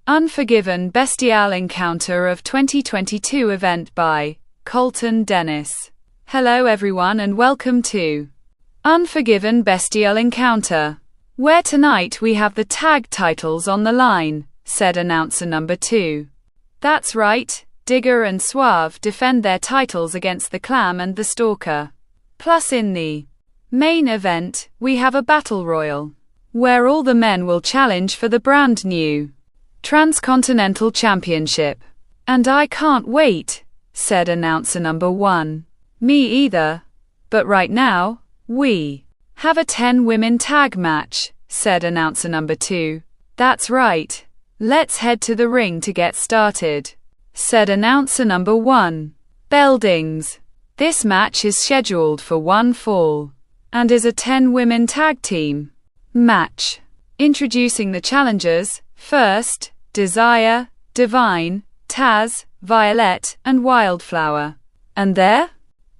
Unforgiven Bestial Encounter of 2022 event by Colton Dennis. Hello everyone and welcome to Unforgiven Bestial Encounter, where tonight we have the tag titles on the line, said announcer number 2. That's right, Digger and Suave defend their titles against the Clam and the Stalker. Plus in the main event, we have a battle royal, where all the men will challenge for the brand new Transcontinental Championship. And I can't wait, said announcer number 1. Me either. But right now, we have a 10-women tag match, said announcer number 2. That's right. Let's head to the ring to get started, said announcer number 1. Beldings. This match is scheduled for one fall, and is a 10-women tag team match. Introducing the challengers, first, Desire, Divine, Taz, Violet, and Wildflower. And their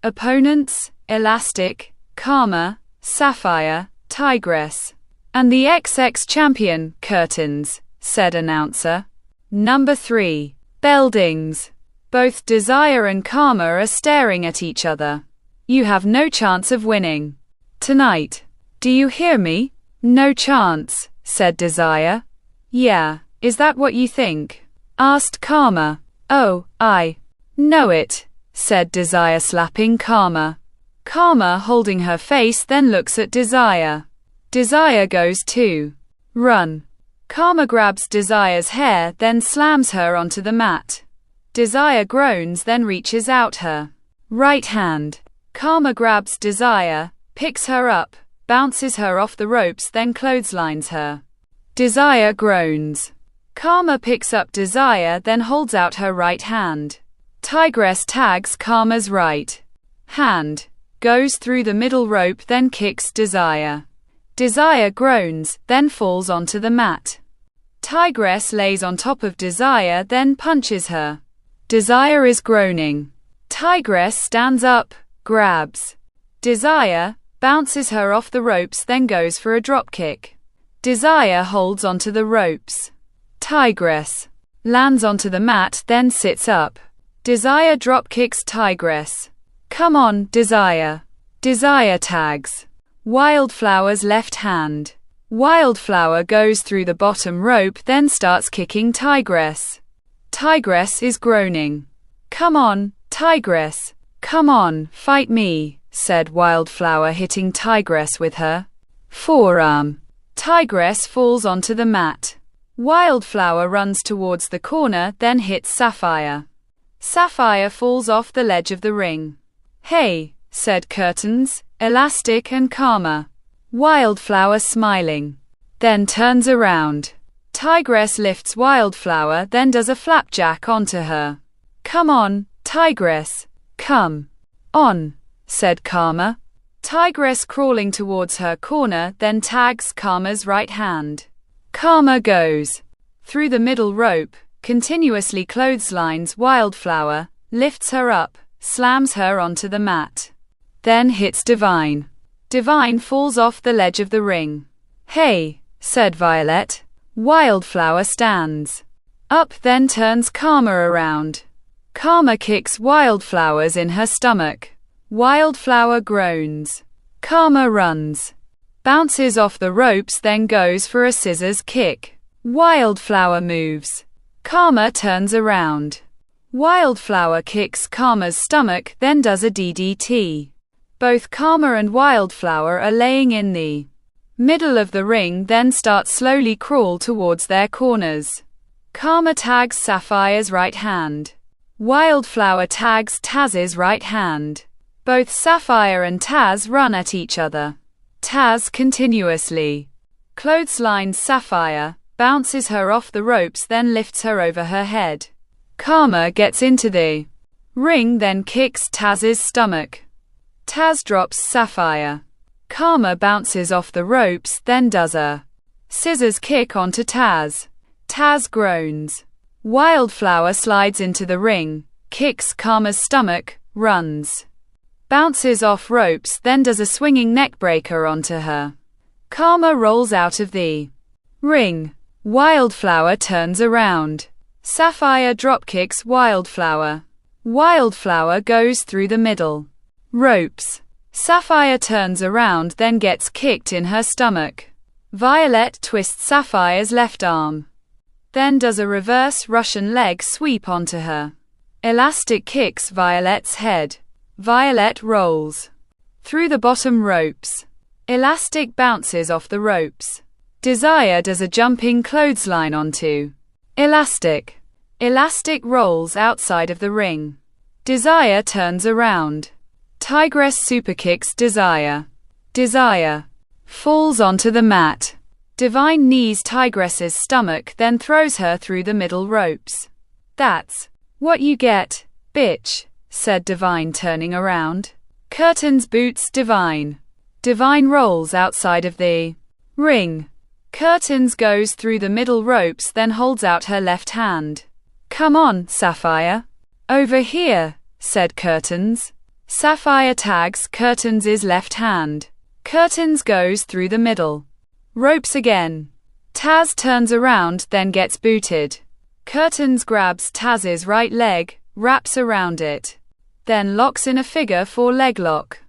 opponents, Elastic, Karma, Sapphire, Tigress, and the XX champion, Curtains, said announcer number 3. Beldings. Both Desire and Karma are staring at each other. You have no chance of winning tonight. Do you hear me? No chance, said Desire. Yeah, is that what you think? Asked Karma. Oh, I know it, said Desire, slapping Karma. Karma, holding her face, then looks at Desire. Desire goes to run. Karma grabs Desire's hair, then slams her onto the mat. Desire groans, then reaches out her right hand. Karma grabs Desire, picks her up, bounces her off the ropes, then clotheslines her. Desire groans. Karma picks up Desire, then holds out her right hand. Tigress tags Karma's right hand, goes through the middle rope, then kicks Desire. Desire groans, then falls onto the mat. Tigress lays on top of Desire, then punches her. Desire is groaning. Tigress stands up, grabs Desire, bounces her off the ropes, then goes for a dropkick. Desire holds onto the ropes. Tigress lands onto the mat, then sits up. Desire dropkicks Tigress. Come on, Desire. Desire tags Wildflower's left hand. Wildflower goes through the bottom rope, then starts kicking Tigress. Tigress is groaning. Come on, Tigress. Come on, fight me, said Wildflower, hitting Tigress with her forearm. Tigress falls onto the mat. Wildflower runs towards the corner, then hits Sapphire. Sapphire falls off the ledge of the ring. Hey, said Curtains, Elastic, and Karma. Wildflower smiling. Then turns around. Tigress lifts Wildflower, then does a flapjack onto her. Come on, Tigress. Come on, said Karma. Tigress crawling towards her corner, then tags Karma's right hand. Karma goes through the middle rope, continuously clotheslines Wildflower, lifts her up, slams her onto the mat. Then hits Divine. Divine falls off the ledge of the ring. Hey, said Violet. Wildflower stands up, then turns Karma around. Karma kicks Wildflower's in her stomach. Wildflower groans. Karma runs, bounces off the ropes, then goes for a scissors kick. Wildflower moves. Karma turns around. Wildflower kicks Karma's stomach, then does a DDT. Both Karma and Wildflower are laying in the middle of the ring, then start slowly crawl towards their corners. Karma tags Sapphire's right hand. Wildflower tags Taz's right hand. Both Sapphire and Taz run at each other. Taz continuously clotheslines Sapphire, bounces her off the ropes, then lifts her over her head. Karma gets into the ring, then kicks Taz's stomach. Taz drops Sapphire. Karma bounces off the ropes, then does a scissors kick onto Taz. Taz groans. Wildflower slides into the ring, kicks Karma's stomach, runs, bounces off ropes, then does a swinging neckbreaker onto her. Karma rolls out of the ring. Wildflower turns around. Sapphire dropkicks Wildflower. Wildflower goes through the middle. Ropes. Sapphire turns around then gets kicked in her stomach. Violet twists Sapphire's left arm. Then does a reverse Russian leg sweep onto her. Elastic kicks Violet's head. Violet rolls through the bottom ropes. Elastic bounces off the ropes. Desire does a jumping clothesline onto Elastic. Elastic rolls outside of the ring. Desire turns around. Tigress superkicks Desire. Desire falls onto the mat. Divine knees Tigress's stomach then throws her through the middle ropes. That's what you get, bitch, said Divine turning around. Curtains boots Divine. Divine rolls outside of the ring. Curtains goes through the middle ropes then holds out her left hand. Come on, Sapphire. Over here, said Curtains. Sapphire tags Curtains' left hand. Curtains goes through the middle ropes again. Taz turns around then gets booted. Curtains grabs Taz's right leg, wraps around it. Then locks in a figure 4 leg lock.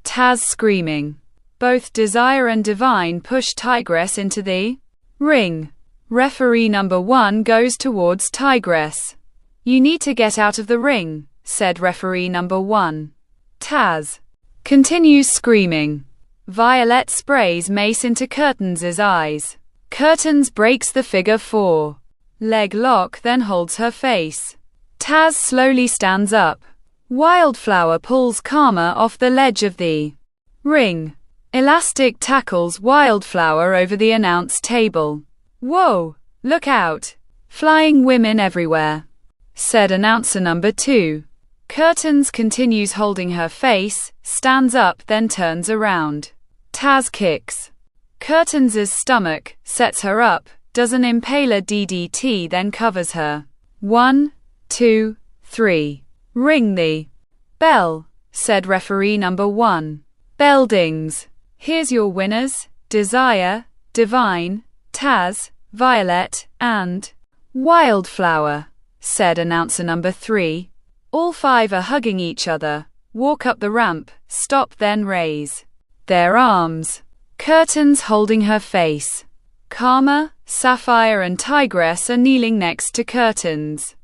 Taz screaming. Both Desire and Divine push Tigress into the ring. Referee number 1 goes towards Tigress. You need to get out of the ring, said referee number 1. Taz continues screaming. Violet sprays mace into Curtains' eyes. Curtains breaks the figure 4 leg lock then holds her face. Taz slowly stands up. Wildflower pulls Karma off the ledge of the ring. Elastic tackles Wildflower over the announce table. Whoa, look out. Flying women everywhere, said announcer number 2. Curtains continues holding her face, stands up then turns around. Taz kicks Curtains' stomach, sets her up, does an impaler DDT then covers her. 1, 2, 3. Ring the bell, said referee number 1. Bell dings. Here's your winners, Desire, Divine, Taz, Violet, and Wildflower, said announcer number 3. All 5 are hugging each other, walk up the ramp, stop then raise their arms. Curtains holding her face. Karma, Sapphire and Tigress are kneeling next to Curtains.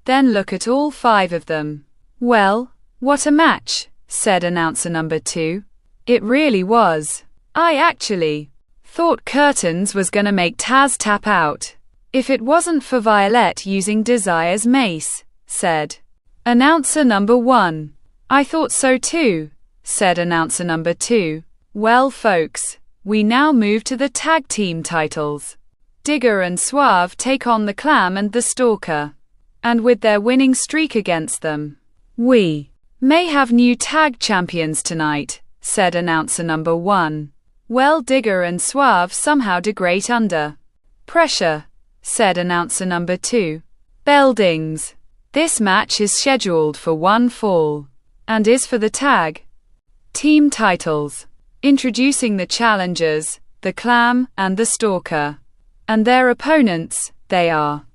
Then look at all 5 of them. Well, what a match, said announcer number 2. It really was. I actually thought Curtains was gonna make Taz tap out. If it wasn't for Violet using Desire's mace, said announcer number 1. I thought so too, said announcer number 2. Well folks, we now move to the tag team titles. Digger and Suave take on the Clam and the Stalker. And with their winning streak against them, we may have new tag champions tonight, said announcer number 1. Well, Digger and Suave somehow do great under pressure, said announcer number 2. Bell dings. This match is scheduled for 1 fall, and is for the tag team titles. Introducing the challengers, the Clam and the Stalker. And their opponents, they are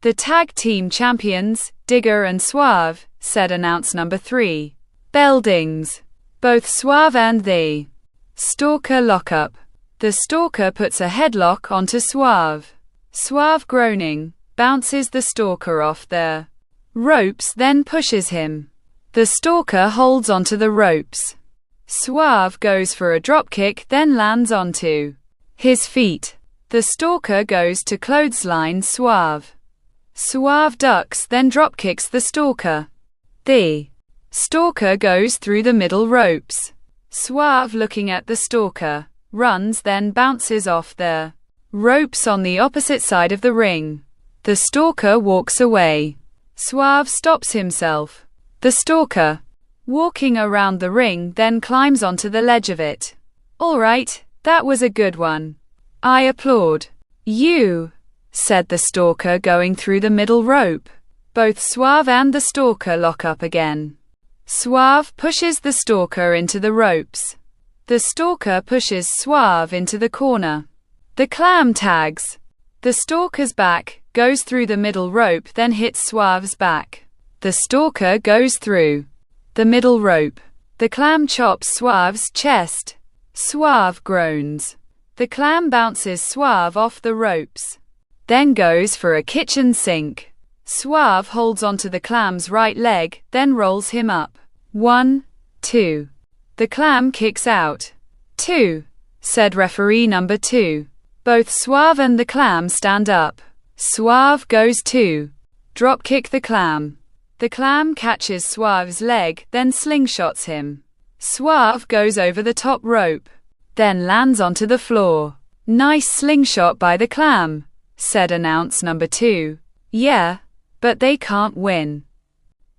the tag team champions, Digger and Suave, said announce number 3. Bell dings. Both Suave and the Stalker lock up. The Stalker puts a headlock onto Suave. Suave groaning, bounces the Stalker off the ropes then pushes him. The Stalker holds onto the ropes. Suave goes for a dropkick then lands onto his feet. The Stalker goes to clothesline Suave. Suave ducks then dropkicks the Stalker. The Stalker goes through the middle ropes. Suave looking at the Stalker, runs then bounces off the ropes on the opposite side of the ring. The Stalker walks away. Suave stops himself. The Stalker, walking around the ring then climbs onto the ledge of it. Alright, that was a good one. I applaud you, said the Stalker going through the middle rope. Both Suave and the Stalker lock up again. Suave pushes the Stalker into the ropes. The Stalker pushes Suave into the corner. The Clam tags The stalker's back goes through the middle rope, then hits Suave's back. The stalker goes through the middle rope. The clam chops Suave's chest. Suave groans. The clam bounces Suave off the ropes, then goes for a kitchen sink. Suave holds onto the clam's right leg, then rolls him up. 1, 2. The clam kicks out. 2, said referee number 2. Both Suave and the clam stand up. Suave goes 2. Drop kick the clam. The clam catches Suave's leg, then slingshots him. Suave goes over the top rope, then lands onto the floor. Nice slingshot by the clam, said announce number 2. Yeah, but they can't win.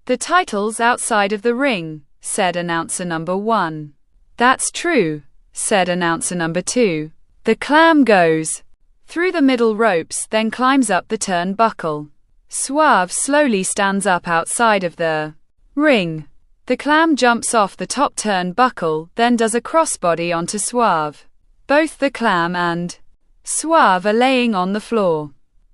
The title's outside of the ring, said announcer number 1. That's true, said announcer number 2. The clam goes through the middle ropes, then climbs up the turnbuckle. Suave slowly stands up outside of the ring. The clam jumps off the top turnbuckle, then does a crossbody onto Suave. Both the clam and Suave are laying on the floor.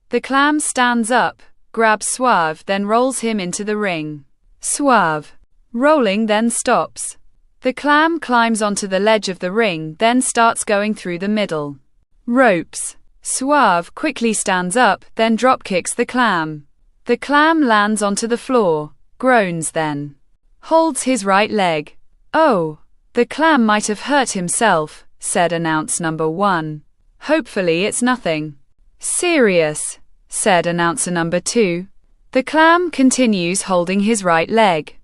The clam stands up, grabs Suave, then rolls him into the ring. Suave, rolling, then stops. The clam climbs onto the ledge of the ring, then starts going through the middle ropes. Suave quickly stands up, then drop kicks the clam. The clam lands onto the floor, groans, then holds his right leg. Oh, the clam might have hurt himself, said announce number 1. Hopefully it's nothing serious, said announcer number 2. The clam continues holding his right leg.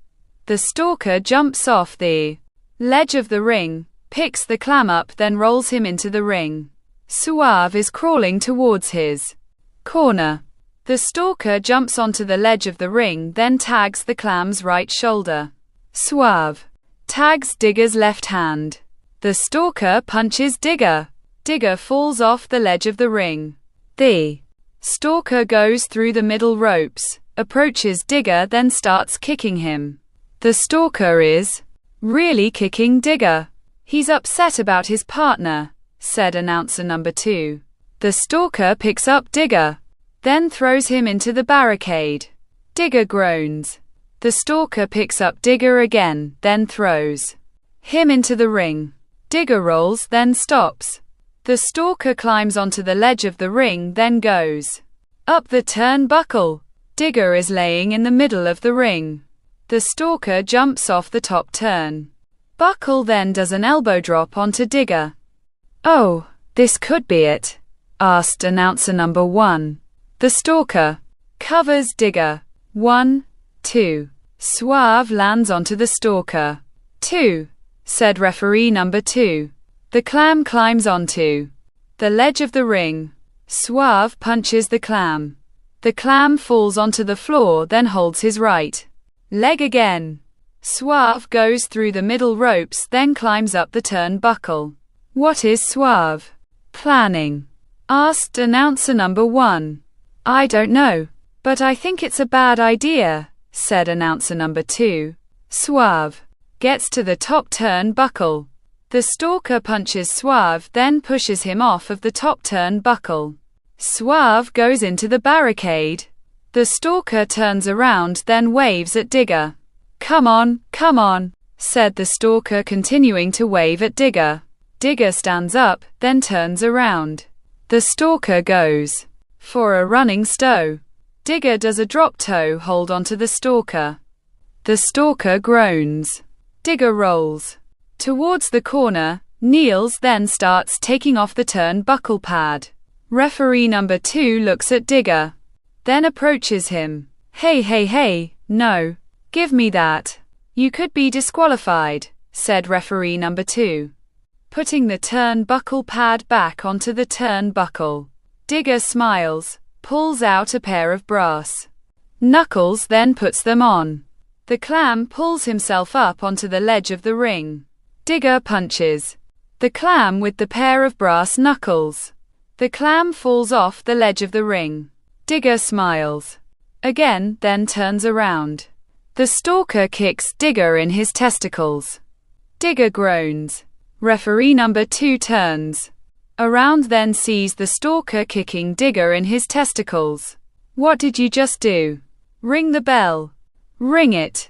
The stalker jumps off the ledge of the ring, picks the clam up, then rolls him into the ring. Suave is crawling towards his corner. The stalker jumps onto the ledge of the ring, then tags the clam's right shoulder. Suave tags Digger's left hand. The stalker punches Digger. Digger falls off the ledge of the ring. The stalker goes through the middle ropes, approaches Digger, then starts kicking him. The stalker is really kicking Digger. He's upset about his partner, said announcer number 2. The stalker picks up Digger, then throws him into the barricade. Digger groans. The stalker picks up Digger again, then throws him into the ring. Digger rolls, then stops. The stalker climbs onto the ledge of the ring, then goes up the turnbuckle. Digger is laying in the middle of the ring. The stalker jumps off the top turnbuckle, then does an elbow drop onto Digger. Oh, this could be it, asked announcer number 1. The stalker covers Digger. 1, 2. Suave lands onto the stalker. 2, said referee number 2. The clam climbs onto the ledge of the ring. Suave punches the clam. The clam falls onto the floor, then holds his right leg again. Suave goes through the middle ropes, then climbs up the turnbuckle. What is Suave planning? Asked announcer number 1. I don't know, but I think it's a bad idea, said announcer number 2. Suave gets to the top turnbuckle. The stalker punches Suave, then pushes him off of the top turnbuckle. Suave goes into the barricade. The stalker turns around, then waves at Digger. Come on, said the stalker, continuing to wave at Digger. Digger stands up, then turns around. The stalker goes for a running stow. Digger does a drop toe hold onto the stalker. The stalker groans. Digger rolls towards the corner, kneels, then starts taking off the turnbuckle pad. Referee number 2 looks at Digger, then approaches him. Hey, no, give me that. You could be disqualified, said referee number 2. Putting the turnbuckle pad back onto the turnbuckle. Digger smiles, pulls out a pair of brass knuckles, then puts them on. The clam pulls himself up onto the ledge of the ring. Digger punches the clam with the pair of brass knuckles. The clam falls off the ledge of the ring. Digger smiles again, then turns around. The stalker kicks Digger in his testicles. Digger groans. Referee number 2 turns around then sees the stalker kicking Digger in his testicles. "What did you just do?" "Ring the bell." "Ring it,"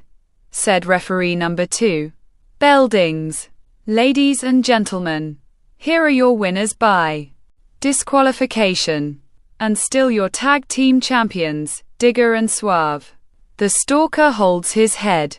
said referee number 2. Bell dings. Ladies and gentlemen, here are your winners by disqualification. And still your tag team champions, Digger and Suave. The stalker holds his head.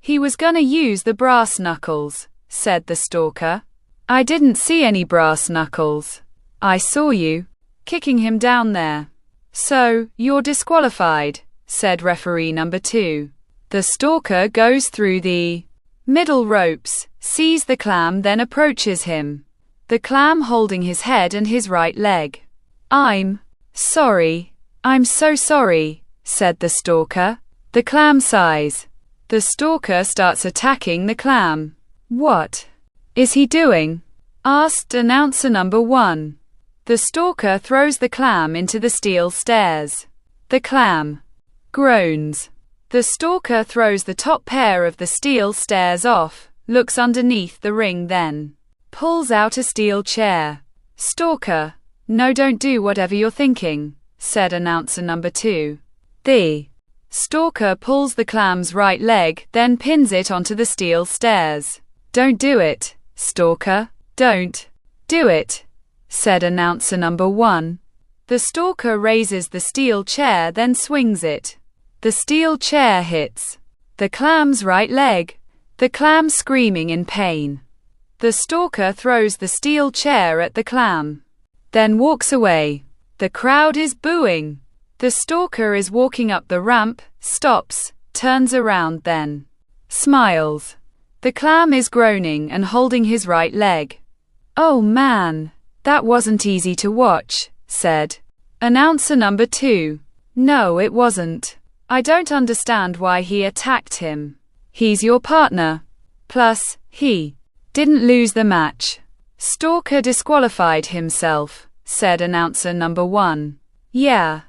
"He was gonna use the brass knuckles," said the stalker. "I didn't see any brass knuckles. I saw you kicking him down there." "So, you're disqualified," said referee number 2. The stalker goes through the middle ropes, sees the clam, then approaches him. The clam holding his head and his right leg. "I'm sorry. I'm so sorry," said the stalker. The clam sighs. The stalker starts attacking the clam. "What is he doing?" asked announcer number 1. The stalker throws the clam into the steel stairs. The clam groans. The stalker throws the top pair of the steel stairs off, looks underneath the ring, then pulls out a steel chair. "Stalker, no, don't do whatever you're thinking," said announcer number 2. The stalker pulls the clam's right leg, then pins it onto the steel stairs. "Don't do it, stalker. Don't do it," said announcer number 1. The stalker raises the steel chair, then swings it. The steel chair hits the clam's right leg, the clam screaming in pain. The stalker throws the steel chair at the clam, then walks away. The crowd is booing. The stalker is walking up the ramp, stops, turns around, then smiles. The clam is groaning and holding his right leg. "Oh man, that wasn't easy to watch," said announcer number 2. "No, it wasn't. I don't understand why he attacked him. He's your partner. Plus, he didn't lose the match. Stalker disqualified himself," said announcer number 1. "Yeah,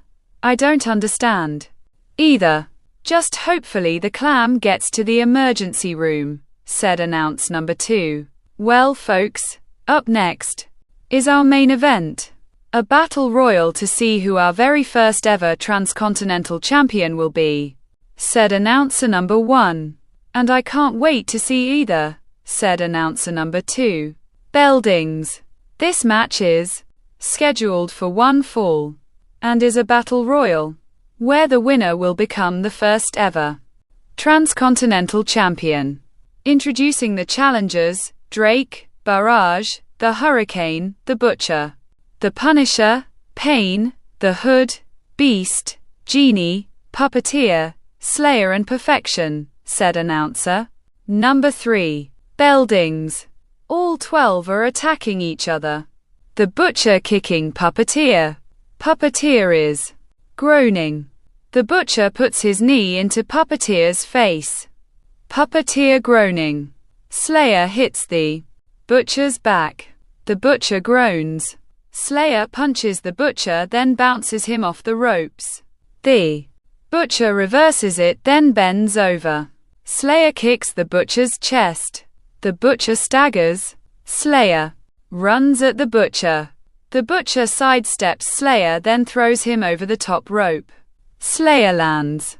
I don't understand either. Just hopefully the clam gets to the emergency room," said announcer number 2. "Well, folks, up next is our main event. A battle royal to see who our very first ever transcontinental champion will be," said announcer number 1. "And I can't wait to see either," said announcer number 2. Bell dings. This match is scheduled for one fall and is a battle royal where the winner will become the first ever transcontinental champion. Introducing the challengers: Drake, Barrage, the Hurricane, the Butcher, the Punisher, Pain, the Hood, Beast, Genie, Puppeteer, Slayer and Perfection, said announcer. Number 3. Bell dings. All 12 are attacking each other. The Butcher kicking Puppeteer. Puppeteer is groaning. The Butcher puts his knee into Puppeteer's face. Puppeteer groaning. Slayer hits the Butcher's back. The Butcher groans. Slayer punches the Butcher, then bounces him off the ropes. The Butcher reverses it, then bends over. Slayer kicks the Butcher's chest. The Butcher staggers. Slayer runs at the Butcher. The Butcher sidesteps Slayer, then throws him over the top rope. Slayer lands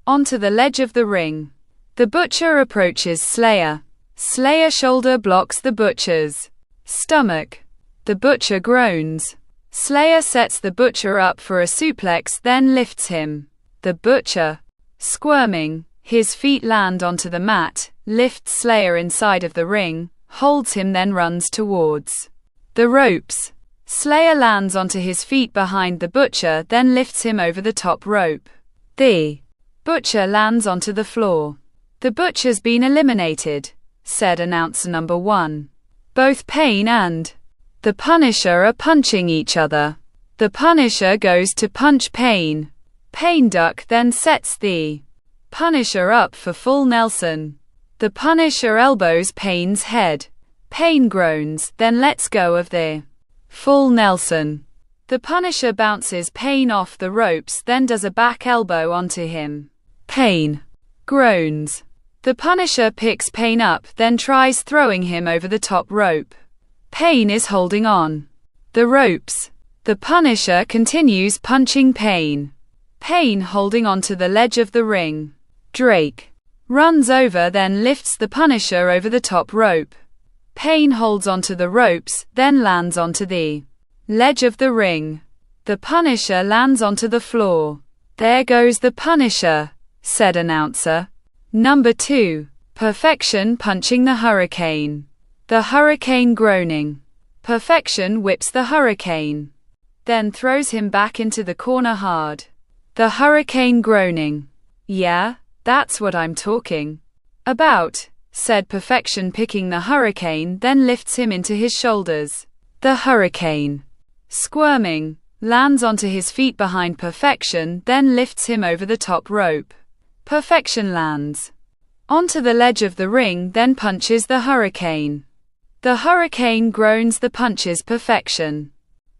onto the ledge of the ring. The Butcher approaches Slayer. Slayer shoulder blocks the Butcher's stomach. The Butcher groans. Slayer sets the Butcher up for a suplex, then lifts him. The Butcher, squirming, his feet land onto the mat, lifts Slayer inside of the ring, holds him, then runs towards the ropes. Slayer lands onto his feet behind the Butcher, then lifts him over the top rope. The Butcher lands onto the floor. The Butcher's been eliminated, said announcer number 1. Both Pain and the Punisher are punching each other. The Punisher goes to punch Pain. Pain duck, then sets the Punisher up for full Nelson. The Punisher elbows Pain's head. Pain groans, then lets go of the full Nelson. The Punisher bounces Pain off the ropes, then does a back elbow onto him. Pain groans. The Punisher picks Pain up, then tries throwing him over the top rope. Pain is holding on. the ropes. The Punisher continues punching Payne. Payne holding onto the ledge of the ring. Drake runs over, then lifts the Punisher over the top rope. Payne holds onto the ropes, then lands onto the ledge of the ring. The Punisher lands onto the floor. "There goes the Punisher," said announcer number 2. Perfection punching the Hurricane. The Hurricane groaning. Perfection whips the Hurricane, then throws him back into the corner hard. The Hurricane groaning. "Yeah, that's what I'm talking about," said Perfection, picking the Hurricane, then lifts him into his shoulders. The Hurricane, squirming, lands onto his feet behind Perfection, then lifts him over the top rope. Perfection lands onto the ledge of the ring, then punches the Hurricane. The Hurricane groans, the punches Perfection.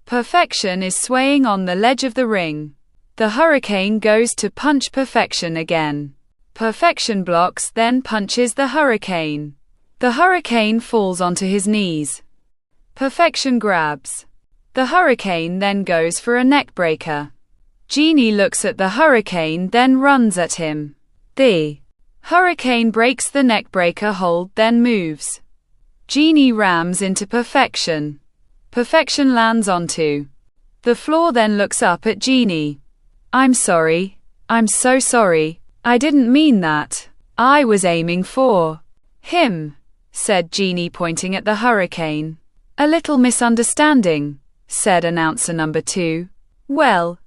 Perfection is swaying on the ledge of the ring. The Hurricane goes to punch Perfection again. Perfection blocks, then punches the Hurricane. The Hurricane falls onto his knees. Perfection grabs the Hurricane, then goes for a neckbreaker. Genie looks at the Hurricane, then runs at him. The Hurricane breaks the neckbreaker hold, then moves. Genie rams into Perfection. Perfection lands onto the floor, then looks up at Genie. "I'm sorry. I'm so sorry. I didn't mean that. I was aiming for him," said Genie, pointing at the Hurricane. "A little misunderstanding," said announcer number 2. "Well,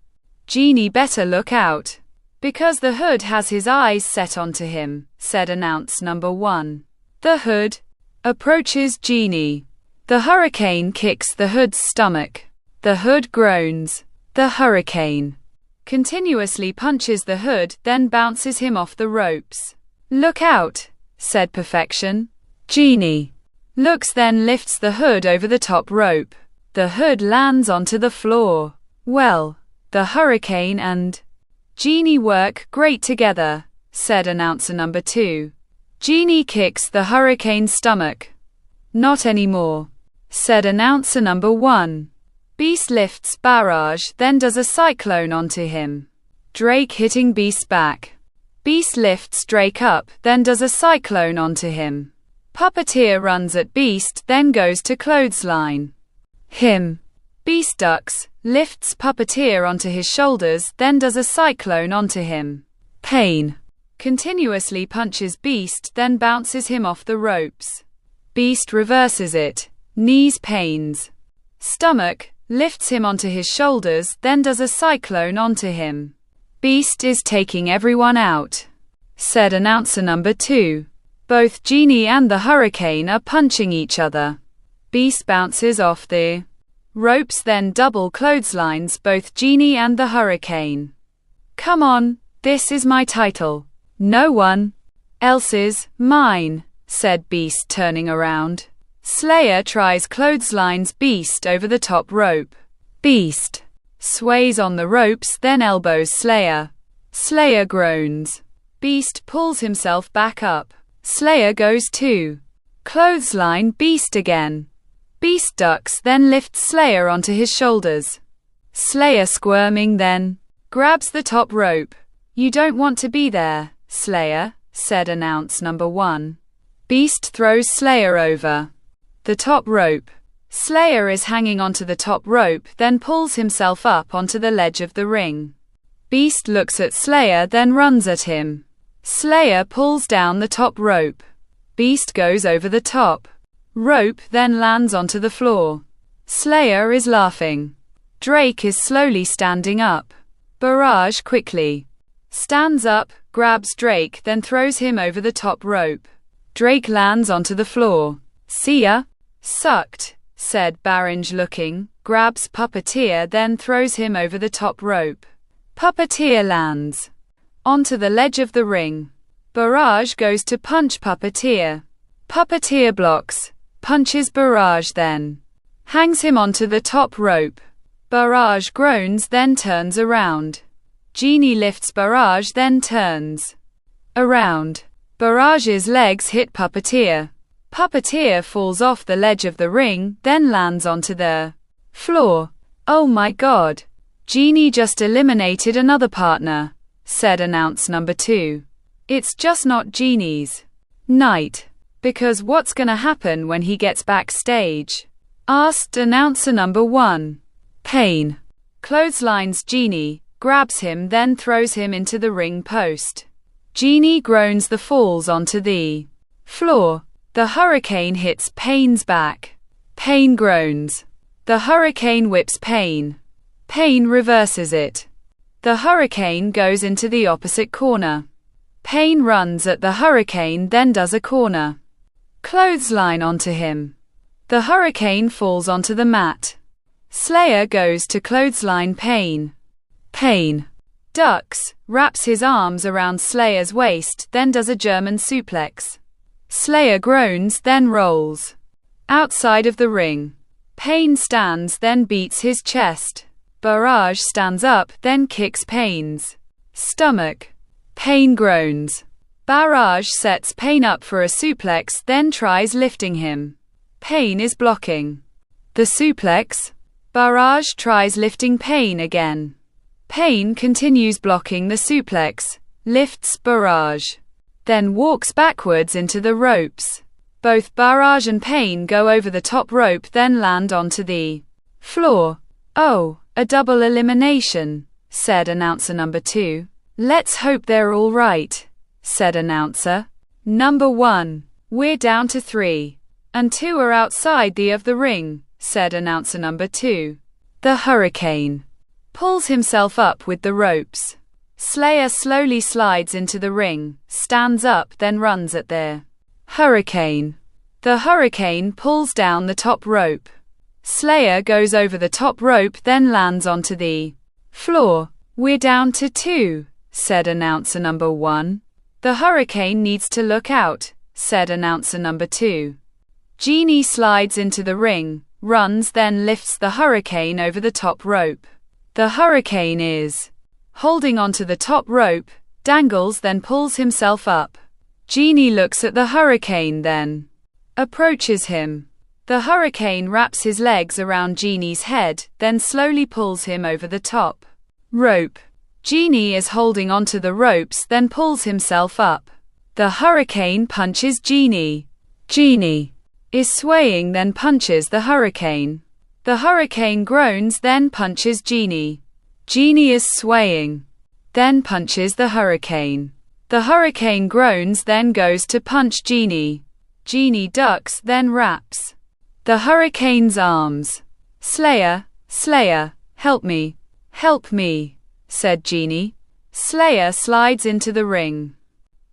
Genie better look out, because the Hood has his eyes set onto him," said announcer number 1. The Hood approaches Genie. The Hurricane kicks the Hood's stomach. The Hood groans. The Hurricane continuously punches the Hood, then bounces him off the ropes. "Look out," said Perfection. Genie looks, then lifts the Hood over the top rope. The Hood lands onto the floor. "Well, the Hurricane and Genie work great together," said announcer number 2. Genie kicks the Hurricane's stomach. "Not anymore," said announcer number 1. Beast lifts Barrage, then does a cyclone onto him. Drake hitting Beast's back. Beast lifts Drake up, then does a cyclone onto him. Puppeteer runs at Beast, then goes to clothesline him. Beast ducks, lifts Puppeteer onto his shoulders, then does a cyclone onto him. Payne continuously punches Beast, then bounces him off the ropes. Beast reverses it. Knees Payne's stomach, lifts him onto his shoulders, then does a cyclone onto him. "Beast is taking everyone out," said announcer number 2. Both Genie and the Hurricane are punching each other. Beast bounces off the ropes, then double clotheslines both Genie and the Hurricane. "Come on, this is my title. No one else's, mine," said Beast, turning around. Slayer tries clotheslines Beast over the top rope. Beast sways on the ropes, then elbows Slayer. Slayer groans. Beast pulls himself back up. Slayer goes to clothesline Beast again. Beast ducks, then lifts Slayer onto his shoulders. Slayer squirming, then grabs the top rope. "You don't want to be there, Slayer," said announcer number 1. Beast throws Slayer over the top rope. Slayer is hanging onto the top rope, then pulls himself up onto the ledge of the ring. Beast looks at Slayer, then runs at him. Slayer pulls down the top rope. Beast goes over the top rope, then lands onto the floor. Slayer is laughing. Drake is slowly standing up. Barrage quickly stands up, grabs Drake, then throws him over the top rope. Drake lands onto the floor. "See ya." "Sucked," said Barrage looking, grabs Puppeteer, then throws him over the top rope. Puppeteer lands onto the ledge of the ring. Barrage goes to punch Puppeteer. Puppeteer blocks, punches Barrage, then hangs him onto the top rope. Barrage groans, then turns around. Genie lifts Barrage, then turns around. Barrage's legs hit Puppeteer. Puppeteer falls off the ledge of the ring, then lands onto the Floor. Oh my God. Genie just eliminated another partner, said announcer number 2. It's just not Genie's night. Because what's gonna happen when he gets backstage? Asked announcer number 1. Pain clotheslines Genie, grabs him, then throws him into the ring post. Genie groans, the falls onto the floor. The hurricane hits Pain's back. Pain groans. The hurricane whips Pain. Pain reverses it. The hurricane goes into the opposite corner. Pain runs at the hurricane, then does a corner clothesline onto him. The hurricane falls onto the mat. Slayer goes to clothesline Pain. Pain ducks, wraps his arms around Slayer's waist, then does a German suplex. Slayer groans, then rolls outside of the ring. Pain stands, then beats his chest. Barrage stands up, then kicks Pain's stomach. Pain groans. Barrage sets Pain up for a suplex, then tries lifting him. Pain is blocking the suplex. Barrage tries lifting Pain again. Pain continues blocking the suplex, lifts Barrage, then walks backwards into the ropes. Both Barrage and Pain go over the top rope, then land onto the floor. Oh, a double elimination, said announcer number 2. Let's hope they're all right, said announcer number 1. We're down to 3. And 2 are outside the ring, said announcer number 2. The hurricane pulls himself up with the ropes. Slayer slowly slides into the ring, stands up, then runs at their hurricane. The hurricane pulls down the top rope. Slayer goes over the top rope, then lands onto the floor. We're down to 2, said announcer number 1. The hurricane needs to look out, said announcer number 2. Genie slides into the ring, runs, then lifts the hurricane over the top rope. The hurricane is holding onto the top rope, dangles, then pulls himself up. Genie looks at the hurricane, then approaches him. The hurricane wraps his legs around Genie's head, then slowly pulls him over the top rope. Genie is holding onto the ropes, then pulls himself up. The hurricane punches Genie. Genie is swaying, then punches the hurricane. The hurricane groans, then punches Genie. Genie is swaying, then punches the hurricane. The hurricane groans, then goes to punch Genie. Genie ducks, then wraps the hurricane's arms. Slayer, Slayer, help me, said Genie. Slayer slides into the ring,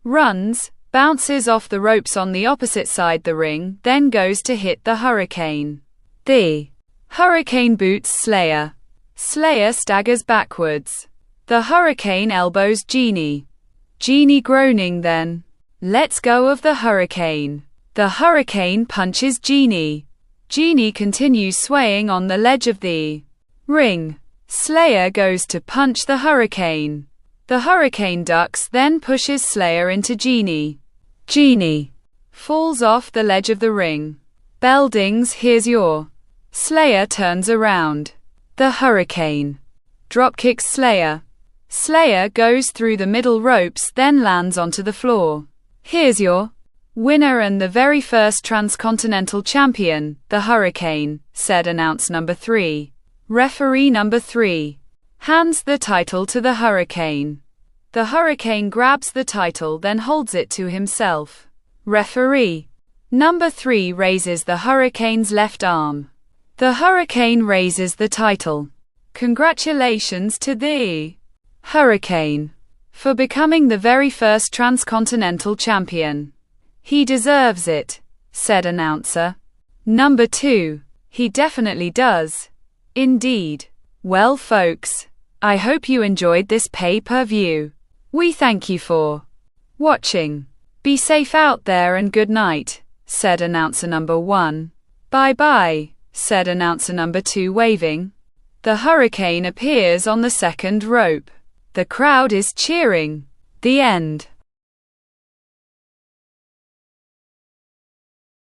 runs, bounces off the ropes on the opposite side the ring, then goes to hit the hurricane. The hurricane boots Slayer. Slayer staggers backwards. The hurricane elbows Genie. Genie groaning, then lets go of the hurricane. The hurricane punches Genie. Genie continues swaying on the ledge of the ring. Slayer goes to punch the hurricane. The hurricane ducks, then pushes Slayer into Genie. Genie falls off the ledge of the ring. Bell dings, here's your. Slayer turns around. The hurricane dropkicks Slayer. Slayer goes through the middle ropes, then lands onto the floor. Here's your winner and the very first transcontinental champion, the Hurricane, said announcer number 3. Referee number 3 hands the title to the Hurricane. The Hurricane grabs the title, then holds it to himself. Referee number 3 raises the Hurricane's left arm. The Hurricane raises the title. Congratulations to the Hurricane for becoming the very first transcontinental champion. He deserves it, said announcer number 2. He definitely does. Indeed. Well, folks, I hope you enjoyed this pay-per-view. We thank you for watching. Be safe out there and good night, said announcer number 1. Bye-bye, said announcer number 2, waving. The Hurricane appears on the second rope. The crowd is cheering. The end.